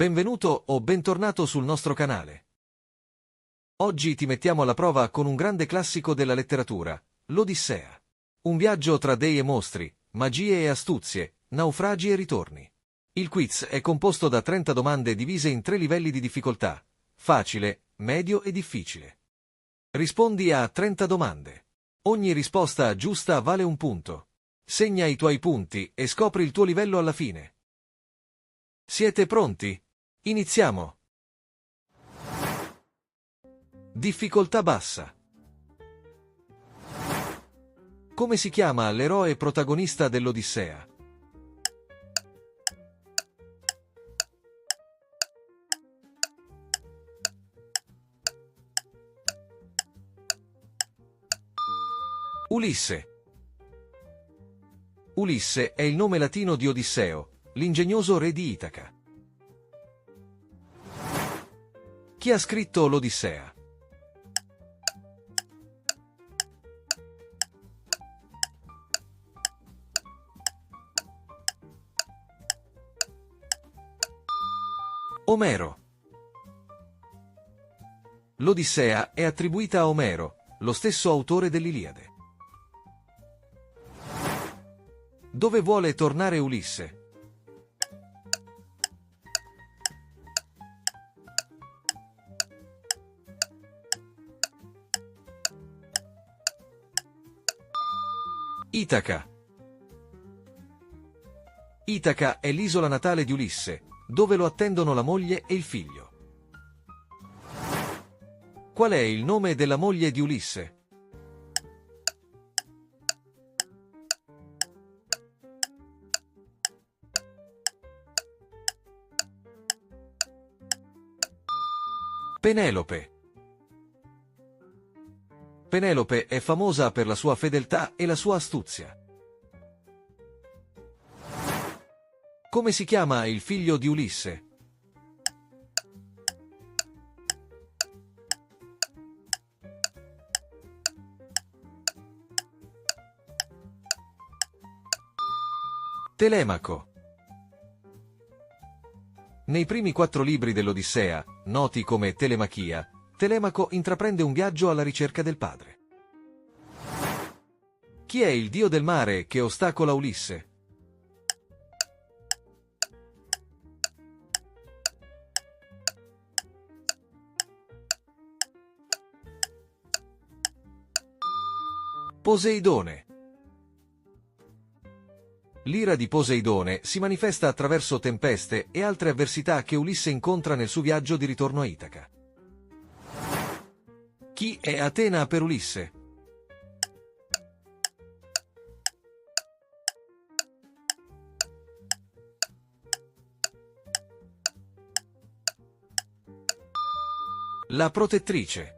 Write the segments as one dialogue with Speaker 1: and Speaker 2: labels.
Speaker 1: Benvenuto o bentornato sul nostro canale. Oggi ti mettiamo alla prova con un grande classico della letteratura, l'Odissea. Un viaggio tra dei e mostri, magie e astuzie, naufragi e ritorni. Il quiz è composto da 30 domande divise in 3 livelli di difficoltà: facile, medio e difficile. Rispondi a 30 domande. Ogni risposta giusta vale un punto. Segna i tuoi punti e scopri il tuo livello alla fine. Siete pronti? Iniziamo! Difficoltà bassa. Come si chiama l'eroe protagonista dell'Odissea? Ulisse. Ulisse è il nome latino di Odisseo, l'ingegnoso re di Itaca. Chi ha scritto l'Odissea? Omero. L'Odissea è attribuita a Omero, lo stesso autore dell'Iliade. Dove vuole tornare Ulisse? Itaca. Itaca è l'isola natale di Ulisse, dove lo attendono la moglie e il figlio. Qual è il nome della moglie di Ulisse? Penelope. Penelope è famosa per la sua fedeltà e la sua astuzia. Come si chiama il figlio di Ulisse? Telemaco. Nei primi 4 libri dell'Odissea, noti come Telemachia, Telemaco intraprende un viaggio alla ricerca del padre. Chi è il dio del mare che ostacola Ulisse? Poseidone. L'ira di Poseidone si manifesta attraverso tempeste e altre avversità che Ulisse incontra nel suo viaggio di ritorno a Itaca. Chi è Atena per Ulisse? La protettrice.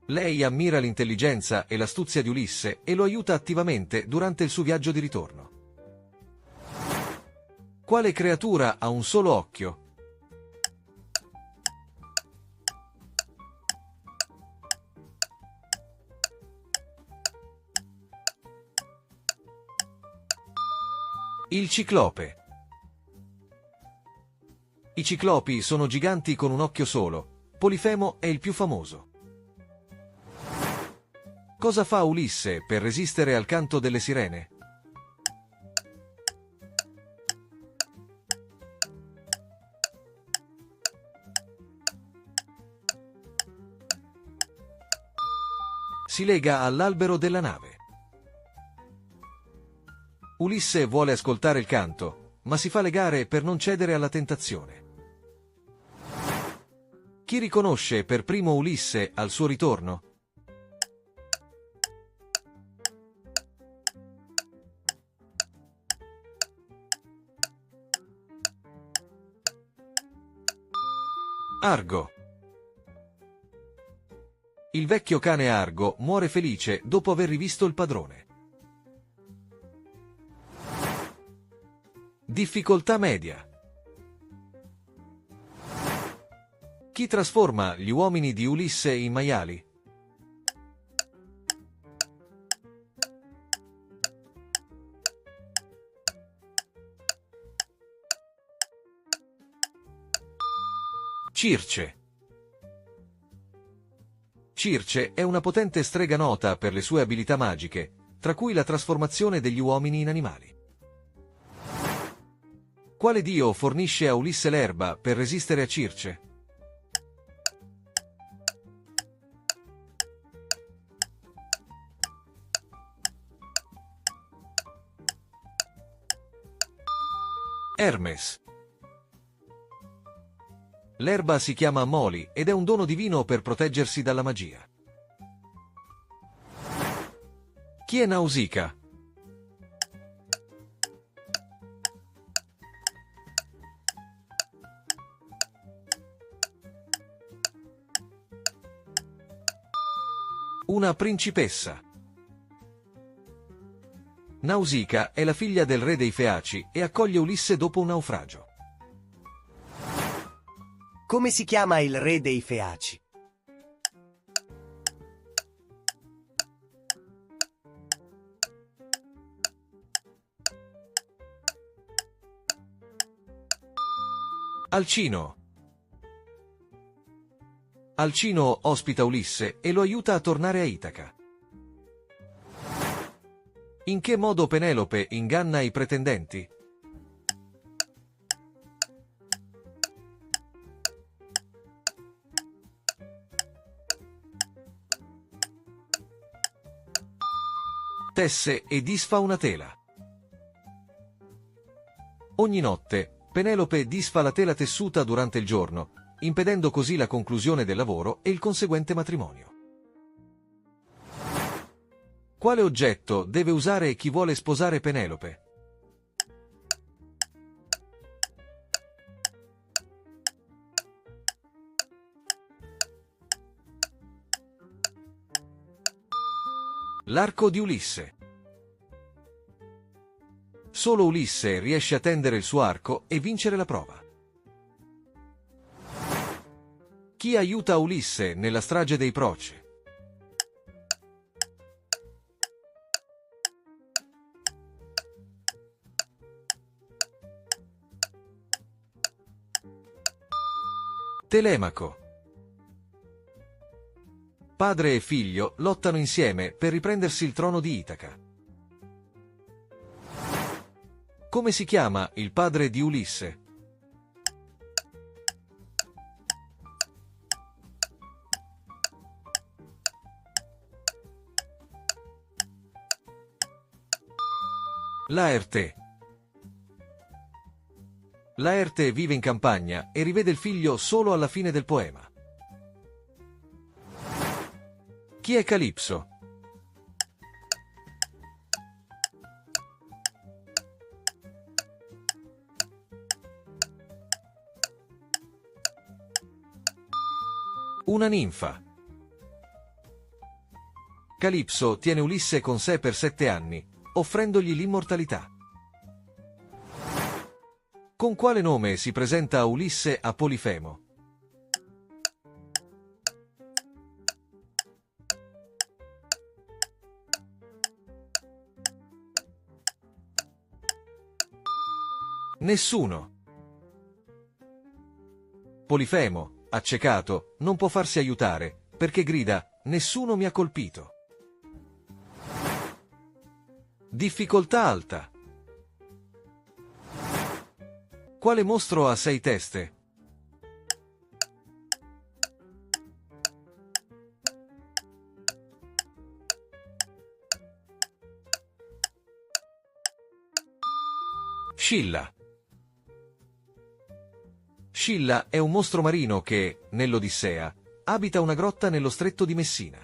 Speaker 1: Lei ammira l'intelligenza e l'astuzia di Ulisse e lo aiuta attivamente durante il suo viaggio di ritorno. Quale creatura ha un solo occhio? Il ciclope. I ciclopi sono giganti con un occhio solo. Polifemo è il più famoso. Cosa fa Ulisse per resistere al canto delle sirene? Si lega all'albero della nave. Ulisse vuole ascoltare il canto, ma si fa legare per non cedere alla tentazione. Chi riconosce per primo Ulisse al suo ritorno? Argo. Il vecchio cane Argo muore felice dopo aver rivisto il padrone. Difficoltà media. Chi trasforma gli uomini di Ulisse in maiali? Circe. Circe è una potente strega nota per le sue abilità magiche, tra cui la trasformazione degli uomini in animali. Quale dio fornisce a Ulisse l'erba per resistere a Circe? Hermes. L'erba si chiama Moli ed è un dono divino per proteggersi dalla magia. Chi è Nausicaa? Una principessa. Nausicaa è la figlia del re dei Feaci e accoglie Ulisse dopo un naufragio.
Speaker 2: Come si chiama il re dei Feaci?
Speaker 1: Alcino. Alcino ospita Ulisse e lo aiuta a tornare a Itaca. In che modo Penelope inganna i pretendenti? Tesse e disfa una tela. Ogni notte, Penelope disfa la tela tessuta durante il giorno, impedendo così la conclusione del lavoro e il conseguente matrimonio. Quale oggetto deve usare chi vuole sposare Penelope? L'arco di Ulisse. Solo Ulisse riesce a tendere il suo arco e vincere la prova. Chi aiuta Ulisse nella strage dei Proci? Telemaco. Padre e figlio lottano insieme per riprendersi il trono di Itaca. Come si chiama il padre di Ulisse? Laerte. Laerte vive in campagna e rivede il figlio solo alla fine del poema. Chi è Calipso? Una ninfa. Calipso tiene Ulisse con sé per 7 anni, offrendogli l'immortalità. Con quale nome si presenta Ulisse a Polifemo? Nessuno. Polifemo, accecato, non può farsi aiutare, perché grida: nessuno mi ha colpito. Difficoltà alta. Quale mostro ha 6 teste? Scilla. Scilla è un mostro marino che, nell'Odissea, abita una grotta nello stretto di Messina.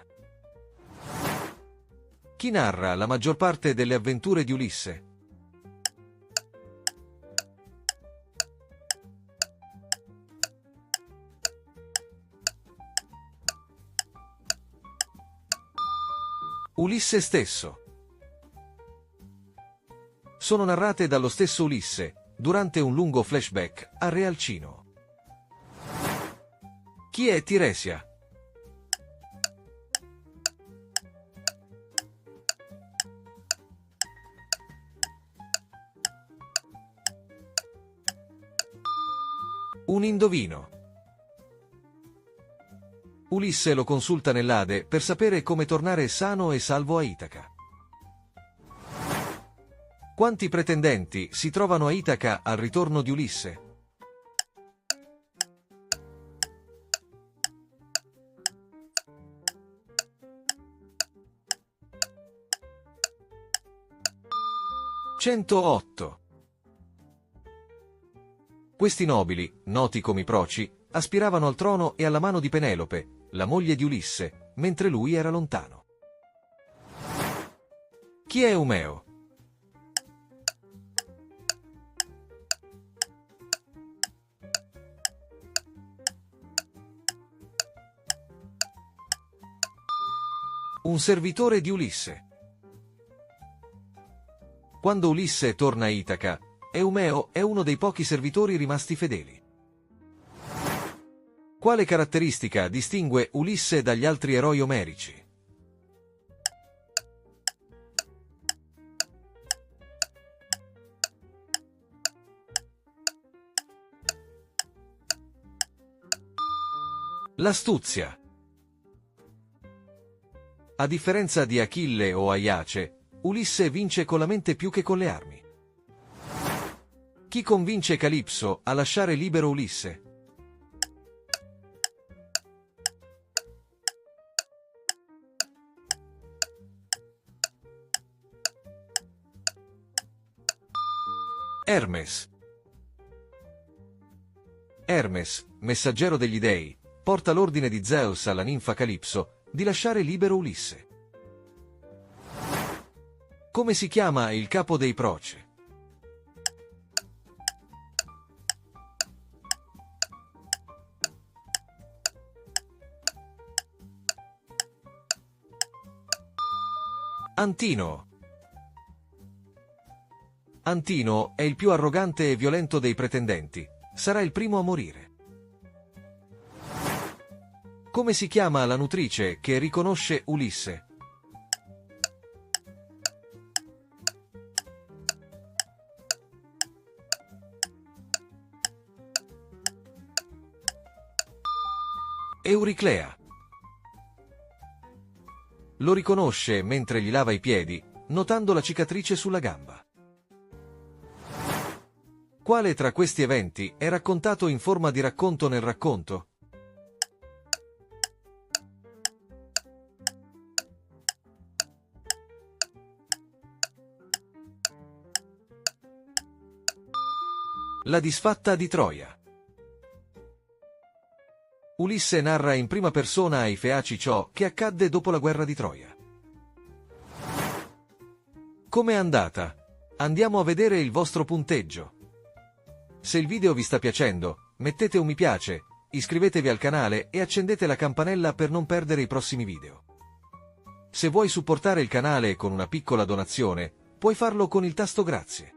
Speaker 1: Chi narra la maggior parte delle avventure di Ulisse? Ulisse stesso. Sono narrate dallo stesso Ulisse, durante un lungo flashback a Re Alcino. Chi è Tiresia? Un indovino. Ulisse lo consulta nell'Ade per sapere come tornare sano e salvo a Itaca. Quanti pretendenti si trovano a Itaca al ritorno di Ulisse? (108). Questi nobili, noti come i Proci, aspiravano al trono e alla mano di Penelope, la moglie di Ulisse, mentre lui era lontano. Chi è Eumeo? Un servitore di Ulisse. Quando Ulisse torna a Itaca, Eumeo è uno dei pochi servitori rimasti fedeli. Quale caratteristica distingue Ulisse dagli altri eroi omerici? L'astuzia. A differenza di Achille o Aiace, Ulisse vince con la mente più che con le armi. Chi convince Calipso a lasciare libero Ulisse? Hermes. Hermes, messaggero degli dei, porta l'ordine di Zeus alla ninfa Calipso di lasciare libero Ulisse. Come si chiama il capo dei Proci? Antino. Antino è il più arrogante e violento dei pretendenti. Sarà il primo a morire. Come si chiama la nutrice che riconosce Ulisse? Euriclea. Lo riconosce mentre gli lava i piedi, notando la cicatrice sulla gamba. Quale tra questi eventi è raccontato in forma di racconto nel racconto? La disfatta di Troia. Ulisse narra in prima persona ai Feaci ciò che accadde dopo la guerra di Troia. Com'è andata? Andiamo a vedere il vostro punteggio. Se il video vi sta piacendo, mettete un mi piace, iscrivetevi al canale e accendete la campanella per non perdere i prossimi video. Se vuoi supportare il canale con una piccola donazione, puoi farlo con il tasto grazie.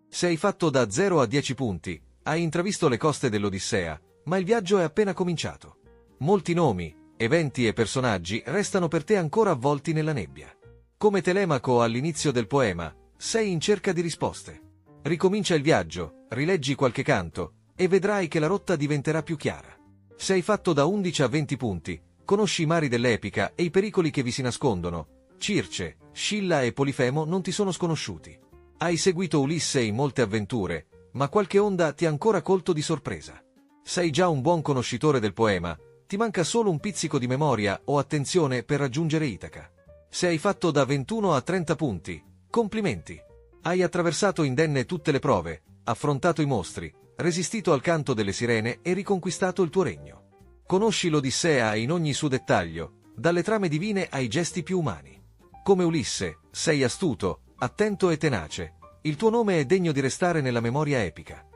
Speaker 1: Se hai fatto da 0 a 10 punti, hai intravisto le coste dell'Odissea, ma il viaggio è appena cominciato. Molti nomi, eventi e personaggi restano per te ancora avvolti nella nebbia. Come Telemaco all'inizio del poema, sei in cerca di risposte. Ricomincia il viaggio, rileggi qualche canto, e vedrai che la rotta diventerà più chiara. Se hai fatto da 11 a 20 punti, conosci i mari dell'epica e i pericoli che vi si nascondono. Circe, Scilla e Polifemo non ti sono sconosciuti. Hai seguito Ulisse in molte avventure, ma qualche onda ti ha ancora colto di sorpresa. Sei già un buon conoscitore del poema, ti manca solo un pizzico di memoria o attenzione per raggiungere Itaca. Se hai fatto da 21 a 30 punti, complimenti! Hai attraversato indenne tutte le prove, affrontato i mostri, resistito al canto delle sirene e riconquistato il tuo regno. Conosci l'Odissea in ogni suo dettaglio, dalle trame divine ai gesti più umani. Come Ulisse, sei astuto, attento e tenace. Il tuo nome è degno di restare nella memoria epica.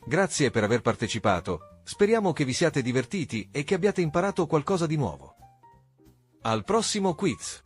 Speaker 1: Grazie per aver partecipato, speriamo che vi siate divertiti e che abbiate imparato qualcosa di nuovo. Al prossimo quiz!